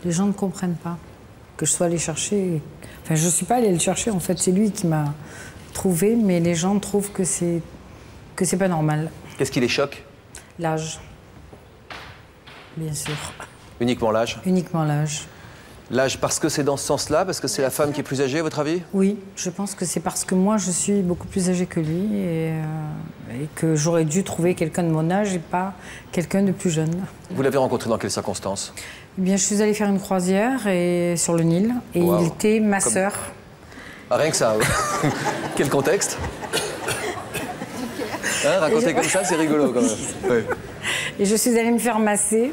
Les gens ne comprennent pas que je sois allée chercher. Enfin, je ne suis pas allée le chercher, en fait, c'est lui qui m'a trouvé, mais les gens trouvent que c'est pas normal. Qu'est-ce qui les choque? L'âge. Bien sûr. Uniquement l'âge? Uniquement l'âge. L'âge parce que c'est dans ce sens-là, parce que c'est la femme qui est plus âgée, à votre avis? Oui, je pense que c'est parce que moi, je suis beaucoup plus âgée que lui et que j'aurais dû trouver quelqu'un de mon âge et pas quelqu'un de plus jeune. Vous l'avez rencontré dans quelles circonstances? Eh bien, je suis allée faire une croisière sur le Nil et Wow. il était ma sœur. Ah, rien que ça. Quel contexte? Hein, raconter comme ça, c'est rigolo quand même. Ouais. Et je suis allée me faire masser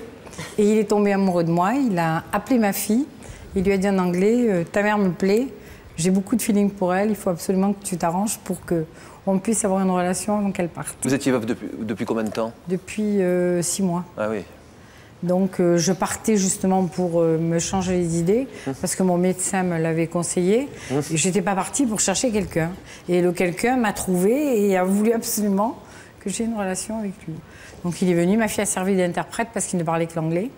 et il est tombé amoureux de moi. Il a appelé ma fille. Il lui a dit en anglais, ta mère me plaît, j'ai beaucoup de feeling pour elle, il faut absolument que tu t'arranges pour qu'on puisse avoir une relation avant qu'elle parte. Vous étiez veuve depuis combien de temps? Depuis 6 mois. Ah oui. Donc je partais justement pour me changer les idées, parce que mon médecin me l'avait conseillé. Et j'étais pas partie pour chercher quelqu'un. Et le quelqu'un m'a trouvé et a voulu absolument que j'ai une relation avec lui. Donc il est venu, ma fille a servi d'interprète parce qu'il ne parlait que l'anglais.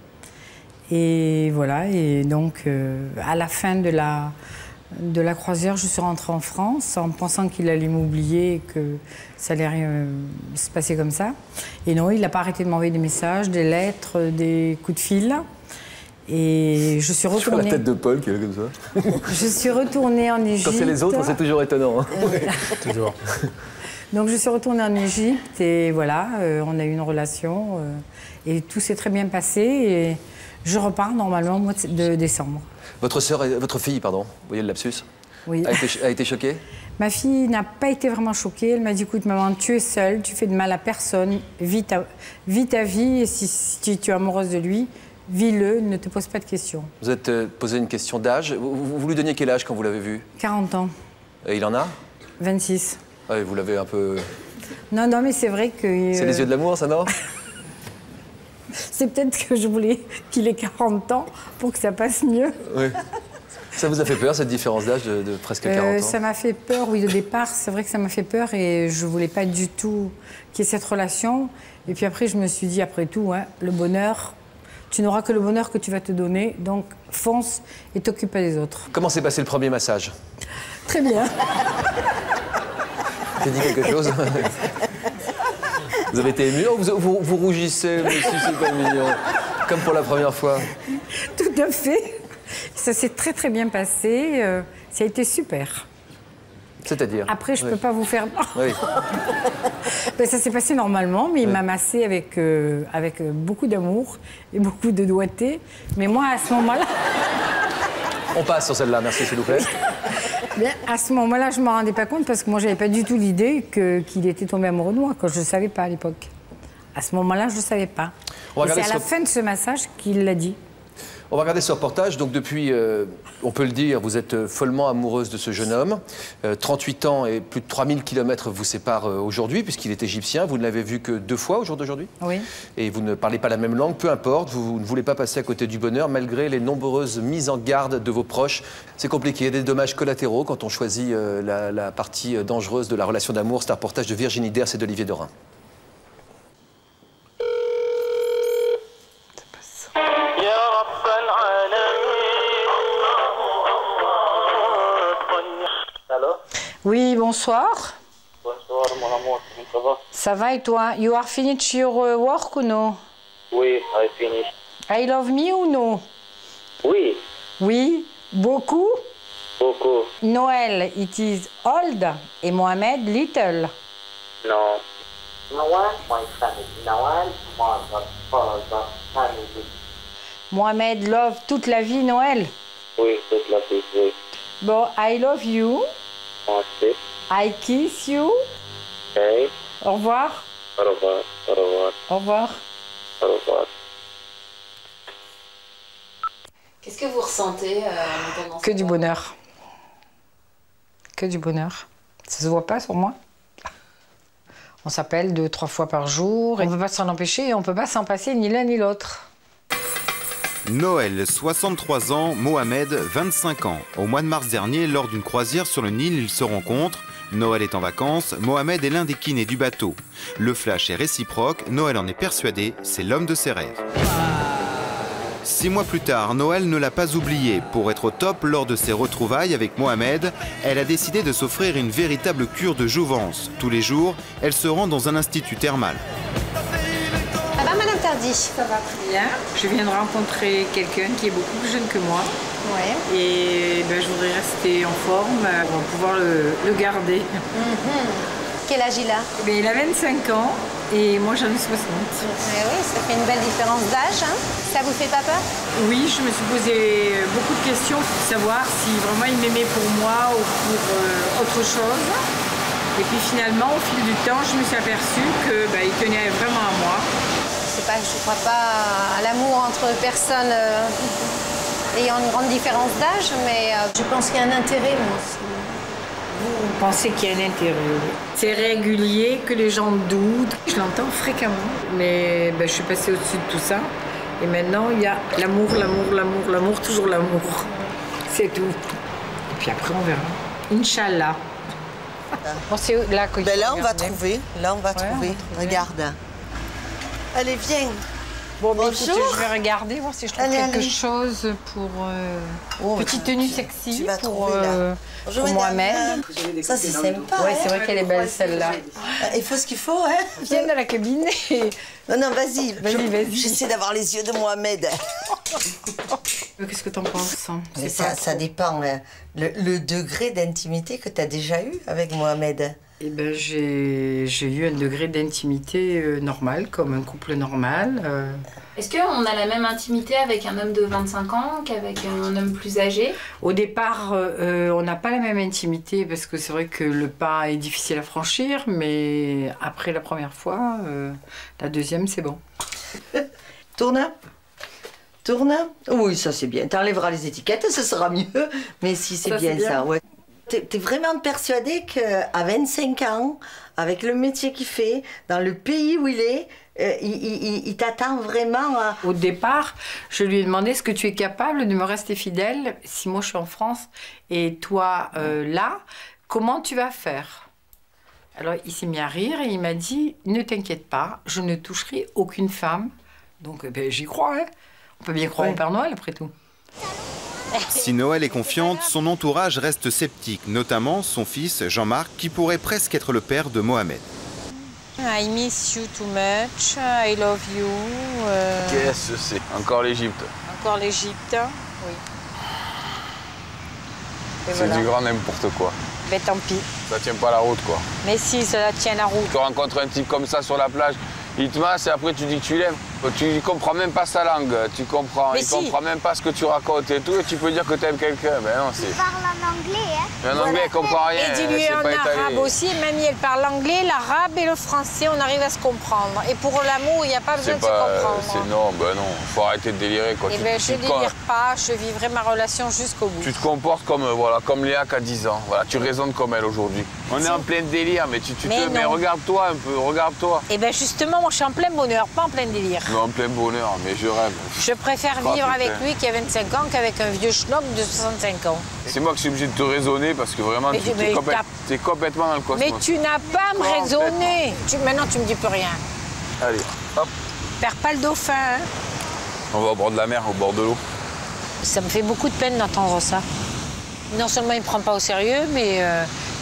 Et voilà, et donc à la fin de la croisière, je suis rentrée en France en pensant qu'il allait m'oublier et que ça allait rien se passer comme ça. Et non, il n'a pas arrêté de m'envoyer des messages, des lettres, des coups de fil. Et je suis retournée... Sur la tête de Paul qui est là comme ça. Je suis retournée en Égypte. Quand c'est les autres, c'est toujours étonnant. Hein. Toujours. Donc je suis retournée en Égypte et voilà, on a eu une relation et tout s'est très bien passé. Et je repars normalement au mois de décembre. Votre fille, pardon, vous voyez le lapsus? Oui. A été choquée? Ma fille n'a pas été vraiment choquée. Elle m'a dit, écoute maman, tu es seule, tu fais de mal à personne, vis ta vie et si tu es amoureuse de lui, vis-le, ne te pose pas de questions. Vous êtes posé une question d'âge. Vous lui donniez quel âge quand vous l'avez vu? 40 ans. Et il en a? 26. Ouais, vous l'avez un peu... Non, mais c'est vrai que... C'est les yeux de l'amour, ça, non? C'est peut-être que je voulais qu'il ait 40 ans pour que ça passe mieux. Oui. Ça vous a fait peur, cette différence d'âge de presque 40 ans? Ça m'a fait peur, oui, au départ. C'est vrai que ça m'a fait peur et je voulais pas du tout qu'il y ait cette relation. Et puis après, je me suis dit, après tout, hein, le bonheur, tu n'auras que le bonheur que tu vas te donner. Donc, fonce et t'occupe pas des autres. Comment s'est passé le premier massage? Très bien. J'ai dit quelque chose? Vous avez été ému? Vous rougissez, mais si c'est pas mignon. Comme pour la première fois. Tout à fait. Ça s'est très très bien passé. Ça a été super. C'est-à-dire? Après, je peux pas vous faire... Oui. Ben, ça s'est passé normalement, mais il m'a massé avec beaucoup d'amour et beaucoup de doigté. Mais moi, à ce moment-là... On passe sur celle-là, merci s'il vous plaît. Bien, à ce moment-là, je ne m'en rendais pas compte parce que moi, je n'avais pas du tout l'idée qu'il était tombé amoureux de moi, que je ne savais pas à l'époque. À ce moment-là, je ne savais pas. Et c'est à la fin de ce massage qu'il l'a dit. On va regarder ce reportage. Donc depuis, on peut le dire, vous êtes follement amoureuse de ce jeune homme. 38 ans et plus de 3000 km vous séparent aujourd'hui, puisqu'il est égyptien. Vous ne l'avez vu que 2 fois au jour d'aujourd'hui. Oui. Et vous ne parlez pas la même langue, peu importe. Vous ne voulez pas passer à côté du bonheur, malgré les nombreuses mises en garde de vos proches. C'est compliqué, il y a des dommages collatéraux quand on choisit la partie dangereuse de la relation d'amour. C'est un reportage de Virginie Ders et d'Olivier Dorin. Oui, bonsoir. Bonsoir, mon amour, comment ça va? Ça va et toi? You are finished your work ou no? Oui, I finished. I love me ou no? Oui, Oui, beaucoup. beaucoup. Noël, it is old et Mohamed, little. Non. Nawal, my family. Nawal, mother, father, family. Mohamed love toute la vie Noël. Oui, toute la vie, oui. Bon, I love you. Merci. I kiss you. Okay. Au revoir. Au revoir, au revoir, Au revoir. au revoir. Qu'est-ce que vous ressentez en entendant Que du bonheur. Que du bonheur. Ça se voit pas sur moi. On s'appelle 2-3 fois par jour. On ne peut pas s'en empêcher et on ne peut pas s'en passer ni l'un ni l'autre. Noël, 63 ans, Mohamed, 25 ans. Au mois de mars dernier, lors d'une croisière sur le Nil, ils se rencontrent. Noël est en vacances, Mohamed est l'un des kinés du bateau. Le flash est réciproque, Noël en est persuadé, c'est l'homme de ses rêves. 6 mois plus tard, Noël ne l'a pas oublié. Pour être au top lors de ses retrouvailles avec Mohamed, elle a décidé de s'offrir une véritable cure de jouvence. Tous les jours, elle se rend dans un institut thermal. Ça va, Madame Tardy? Ça va très bien. Je viens de rencontrer quelqu'un qui est beaucoup plus jeune que moi. Ouais. Et je voudrais rester en forme pour pouvoir le garder. Quel âge il a? Il a 25 ans et moi j'en ai 60. Oui, ça fait une belle différence d'âge. Hein? Ça vous fait pas peur? Oui, je me suis posé beaucoup de questions pour savoir si vraiment il m'aimait pour moi ou pour autre chose. Et puis finalement, au fil du temps, je me suis aperçue qu'il tenait vraiment à moi. Je ne crois pas à l'amour entre personnes ayant une grande différence d'âge, mais je pense qu'il y a un intérêt, moi aussi. Vous pensez qu'il y a un intérêt? C'est régulier, que les gens doutent. Je l'entends fréquemment. Mais je suis passée au-dessus de tout ça. Et maintenant, il y a l'amour, l'amour, l'amour, l'amour, toujours l'amour. C'est tout. Et puis après, on verra. Inch'Allah. Bon, c'est là que là, on va trouver. Là, on va trouver. Regarde. Allez, viens. Bon, bonjour. Écoutez, je vais regarder, voir si je trouve quelque chose pour petite tenue sexy tu vas pour Bonjour, Mohamed. Ça, c'est sympa. Oui, c'est vrai qu'elle est belle, celle-là. Il faut ce qu'il faut, hein. Viens dans la cabine. Non, vas-y. Vas-y. J'essaie d'avoir les yeux de Mohamed. Qu'est-ce que t'en penses? Ça dépend. Hein. Le degré d'intimité que tu as déjà eu avec Mohamed. J'ai eu un degré d'intimité normal, comme un couple normal. Est-ce qu'on a la même intimité avec un homme de 25 ans qu'avec un homme plus âgé? Au départ, on n'a pas la même intimité parce que c'est vrai que le pas est difficile à franchir, mais après la première fois, la deuxième, c'est bon. Tourne. Oui, ça c'est bien. T'enlèveras les étiquettes, ça sera mieux. Mais si, c'est bien ça, ouais. T'es vraiment persuadée qu'à 25 ans, avec le métier qu'il fait, dans le pays où il est, il t'attend vraiment à... Au départ, je lui ai demandé est-ce que tu es capable de me rester fidèle si moi je suis en France et toi là, comment tu vas faire? Alors il s'est mis à rire et il m'a dit ne t'inquiète pas, je ne toucherai aucune femme. Donc j'y crois, hein. On peut bien croire au Père Noël après tout. Si Noël est confiante, son entourage reste sceptique, notamment son fils Jean-Marc, qui pourrait presque être le père de Mohamed. I miss you too much, I love you. Qu'est-ce que c'est? Encore l'Égypte. Encore l'Égypte, oui. C'est du grand n'importe quoi. Mais tant pis. Ça tient pas la route, quoi. Mais si, ça tient la route. Tu rencontres un type comme ça sur la plage, il te masse et après tu dis que tu l'aimes. Tu comprends même pas sa langue, il comprend même pas ce que tu racontes et tout, et tu peux dire que tu aimes quelqu'un. Ben non, c'est... Il parle en anglais, hein. En anglais, elle comprend rien. Et dis-lui en arabe aussi. Mamie, elle parle l'anglais, l'arabe et le français, on arrive à se comprendre. Et pour l'amour, il n'y a pas besoin de se comprendre. Non, ben non, faut arrêter de délirer, quoi. Eh ben, je délire pas, je vivrai ma relation jusqu'au bout. Tu te comportes comme Léa qui a 10 ans. Voilà, tu raisonnes comme elle aujourd'hui. On est en plein délire, mais mais regarde-toi un peu, regarde-toi. Eh bien justement, moi je suis en plein bonheur, pas en plein délire. Non, en plein bonheur, mais je rêve. Je préfère vivre avec lui qui a 25 ans qu'avec un vieux schnock de 65 ans. C'est moi qui suis obligé de te raisonner parce que vraiment, t'es complètement dans le cosmos. Mais tu n'as pas à me raisonner. Maintenant, tu me dis plus rien. Allez, hop. Perds pas le dauphin, hein. On va au bord de la mer, au bord de l'eau. Ça me fait beaucoup de peine d'entendre ça. Non seulement il me prend pas au sérieux, mais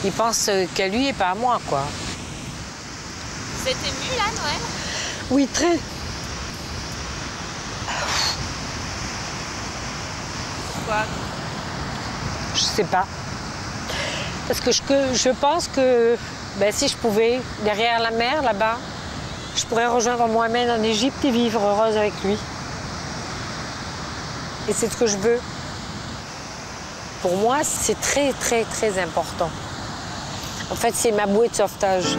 il pense qu'à lui et pas à moi, quoi. Vous êtes ému là, Noël? Oui, très. Pourquoi? Je sais pas. Parce que je pense que si je pouvais, derrière la mer, là-bas, je pourrais rejoindre Mohamed en Égypte et vivre heureuse avec lui. Et c'est ce que je veux. Pour moi, c'est très, très, très important. En fait, c'est ma bouée de sauvetage.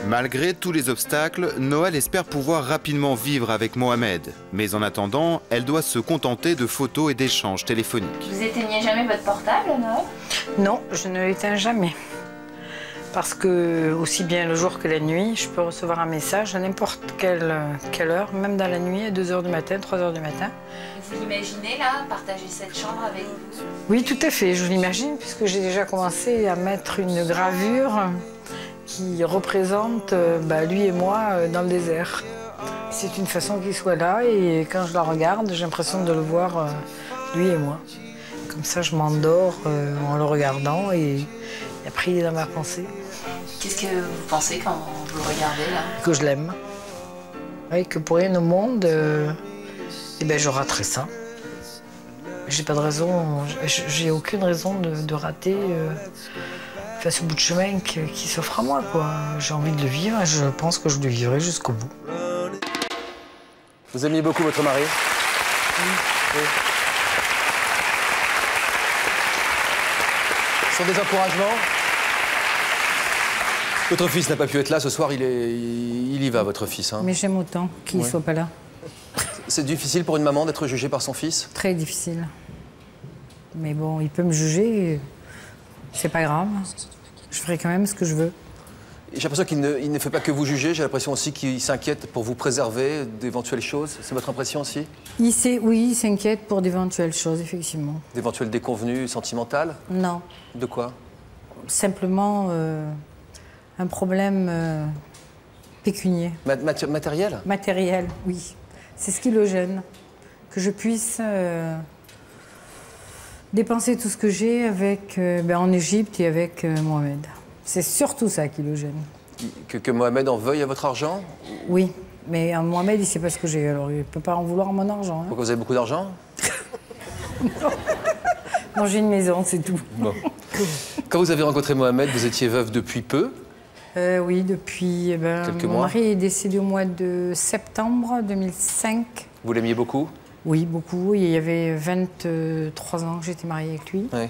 Malgré tous les obstacles, Noël espère pouvoir rapidement vivre avec Mohamed. Mais en attendant, elle doit se contenter de photos et d'échanges téléphoniques. Vous éteignez jamais votre portable, Noël? Non, je ne l'éteins jamais. Parce que, aussi bien le jour que la nuit, je peux recevoir un message à n'importe quelle heure, même dans la nuit, à 2 h du matin, 3 h du matin. Vous l'imaginez, là, partager cette chambre avec vous? Oui, tout à fait, je l'imagine, puisque j'ai déjà commencé à mettre une gravure. qui représente lui et moi dans le désert. C'est une façon qu'il soit là et quand je la regarde, j'ai l'impression de le voir, lui et moi. Comme ça, je m'endors en le regardant et après, il est dans ma pensée. Qu'est-ce que vous pensez quand vous le regardez, là? Que je l'aime. Oui, que pour rien au monde, je raterais ça. J'ai pas de raison, j'ai aucune raison de rater ce bout de chemin qui s'offre à moi, quoi. J'ai envie de le vivre et je pense que je le vivrai jusqu'au bout. Vous aimiez beaucoup votre mari? Oui. Ce sont des encouragements? Votre fils n'a pas pu être là ce soir, il y va, votre fils. Hein. Mais j'aime autant qu'il ne soit pas là. C'est difficile pour une maman d'être jugée par son fils? Très difficile. Mais bon, il peut me juger, c'est pas grave. Je ferai quand même ce que je veux. J'ai l'impression qu'il ne fait pas que vous juger, j'ai l'impression aussi qu'il s'inquiète pour vous préserver d'éventuelles choses. C'est votre impression aussi? Oui, il s'inquiète pour d'éventuelles choses, effectivement. D'éventuelles déconvenues sentimentales? Non. De quoi? Simplement un problème pécunier. Matériel? Matériel, oui. C'est ce qui le gêne. Que je puisse dépenser tout ce que j'ai en Égypte et avec Mohamed. C'est surtout ça qui le gêne. Que Mohamed en veuille à votre argent? Oui, mais Mohamed, il ne sait pas ce que j'ai, alors il ne peut pas en vouloir à mon argent. Hein. Pourquoi vous avez beaucoup d'argent? Non, j'ai une maison, c'est tout. Bon. Quand vous avez rencontré Mohamed, vous étiez veuve depuis peu? Oui, depuis... quelques mois. Mon mari est décédé au mois de septembre 2005. Vous l'aimiez beaucoup? Oui, beaucoup. Il y avait 23 ans que j'étais mariée avec lui. Oui.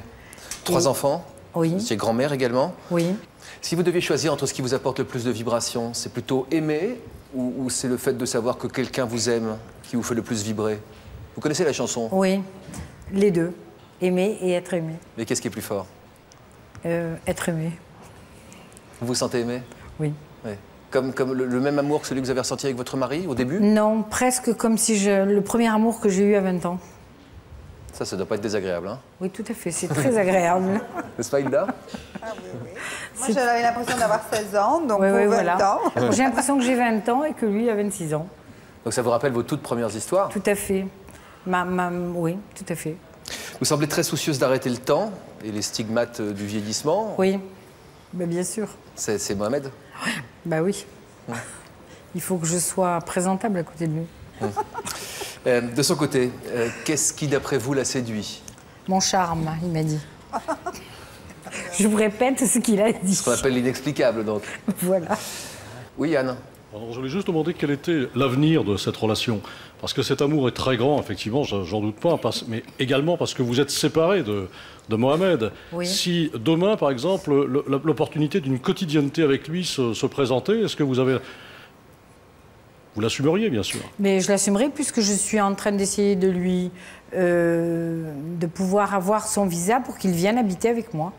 3 enfants? Oui. Vous étiez grand-mère également? Oui. Si vous deviez choisir entre ce qui vous apporte le plus de vibrations, c'est plutôt aimer ou c'est le fait de savoir que quelqu'un vous aime qui vous fait le plus vibrer? Vous connaissez la chanson? Oui, les deux. Aimer et être aimé. Mais qu'est-ce qui est plus fort? Être aimé. Vous vous sentez aimé? Oui. Oui. Comme le même amour que celui que vous avez ressenti avec votre mari au début? Non, presque comme si le premier amour que j'ai eu à 20 ans. Ça ne doit pas être désagréable, hein? Oui, tout à fait, c'est très agréable. N'est-ce pas, Hilda? Ah oui, oui. Moi, j'avais l'impression d'avoir 16 ans, donc oui, pour 20 voilà. ans. J'ai l'impression que j'ai 20 ans et que lui a 26 ans. Donc ça vous rappelle vos toutes premières histoires? Tout à fait. Oui, tout à fait. Vous semblez très soucieuse d'arrêter le temps et les stigmates du vieillissement. Oui, bien sûr. C'est Mohamed? Bah oui. Il faut que je sois présentable à côté de lui. De son côté, qu'est-ce qui, d'après vous, l'a séduit? Mon charme, il m'a dit. Je vous répète ce qu'il a dit. Ce qu'on appelle l'inexplicable, donc. Voilà. Oui, Yann? Alors, je voulais juste demander quel était l'avenir de cette relation. Parce que cet amour est très grand, effectivement, j'en doute pas, mais également parce que vous êtes séparés de Mohamed. Oui. Si demain, par exemple, l'opportunité d'une quotidienneté avec lui se présentait, est-ce que vous l'assumeriez, bien sûr? Mais je l'assumerai puisque je suis en train d'essayer de lui... de pouvoir avoir son visa pour qu'il vienne habiter avec moi.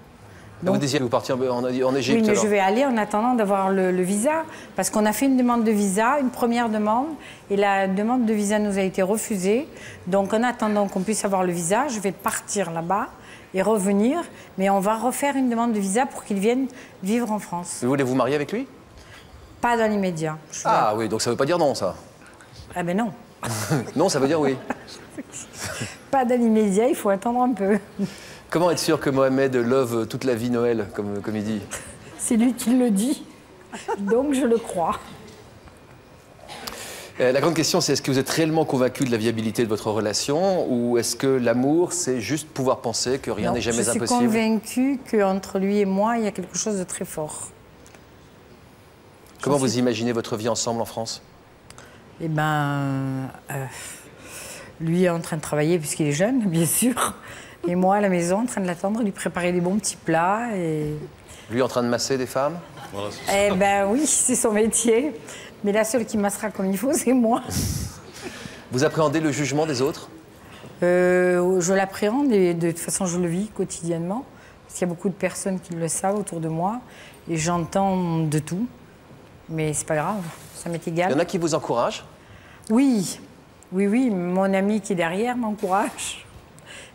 Donc, vous désirez vous partir en Égypte? Oui, mais alors? je vais aller en attendant d'avoir le visa. Parce qu'on a fait une demande de visa, une première demande, et la demande de visa nous a été refusée. Donc en attendant qu'on puisse avoir le visa, je vais partir là-bas et revenir. Mais on va refaire une demande de visa pour qu'il vienne vivre en France. Vous voulez vous marier avec lui? Pas dans l'immédiat. Ah oui, donc ça ne veut pas dire non, ça? Ah ben non. Non, ça veut dire oui. Pas dans l'immédiat, il faut attendre un peu. Comment être sûr que Mohamed love toute la vie Noël, comme il dit? C'est lui qui le dit, donc je le crois. La grande question, c'est est-ce que vous êtes réellement convaincu de la viabilité de votre relation ou est-ce que l'amour, c'est juste pouvoir penser que rien n'est jamais impossible? Je suis convaincue qu'entre lui et moi, il y a quelque chose de très fort. Comment vous imaginez votre vie ensemble en France? Eh bien, lui est en train de travailler puisqu'il est jeune, bien sûr. Et moi, à la maison, en train de l'attendre, lui préparer des bons petits plats. Et... Lui en train de masser des femmes? Voilà, eh bien oui, c'est son métier. Mais la seule qui massera comme il faut, c'est moi. Vous appréhendez le jugement des autres? Je l'appréhende et de toute façon, je le vis quotidiennement. Parce qu'il y a beaucoup de personnes qui le savent autour de moi. Et j'entends de tout. Mais c'est pas grave, ça m'est égal. Il y en a qui vous encouragent? Oui, oui, mon ami qui est derrière m'encourage.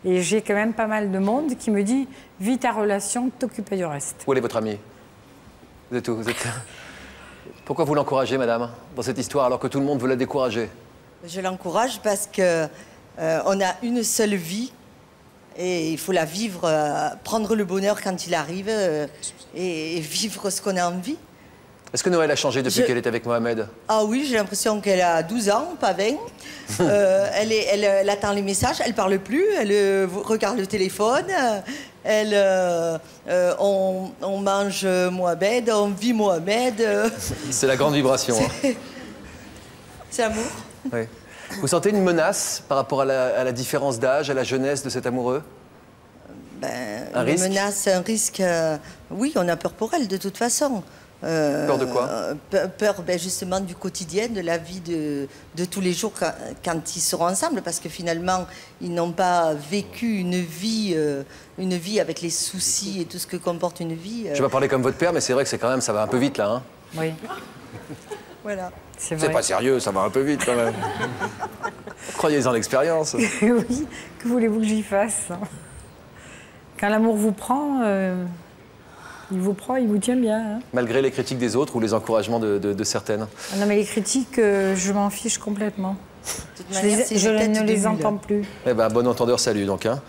Et j'ai quand même pas mal de monde qui me dit « Vis ta relation, t'occupe du reste ». Où est votre ami? Vous êtes où? Pourquoi vous l'encouragez, madame, dans cette histoire, alors que tout le monde veut la décourager? Je l'encourage parce que on a une seule vie et il faut la vivre, prendre le bonheur quand il arrive et vivre ce qu'on a envie. Est-ce que Noël a changé depuis qu'elle est avec Mohamed? Ah oui, j'ai l'impression qu'elle a 12 ans, pas 20. Elle attend les messages, elle parle plus, elle regarde le téléphone, on mange Mohamed, on vit Mohamed. C'est la grande vibration. C'est l'amour. Oui. Vous sentez une menace par rapport à la différence d'âge, à la jeunesse de cet amoureux? Un risque? Une menace, un risque, oui, on a peur pour elle de toute façon. Peur de quoi? Peur justement du quotidien, de la vie de tous les jours quand ils seront ensemble, parce que finalement, ils n'ont pas vécu une vie avec les soucis et tout ce que comporte une vie. Je vais pas parler comme votre père, mais c'est vrai que c'est quand même, ça va un peu vite là. Hein. Oui. Voilà. C'est pas sérieux, ça va un peu vite quand même. Croyez en l'expérience. Oui, que voulez-vous que j'y fasse? Quand l'amour vous prend... Il vous prend, il vous tient bien. Hein. Malgré les critiques des autres ou les encouragements de certaines. Ah non, mais les critiques, je m'en fiche complètement. De toute manière, je ne les entends plus. Eh ben, bon entendeur, salut donc. Hein.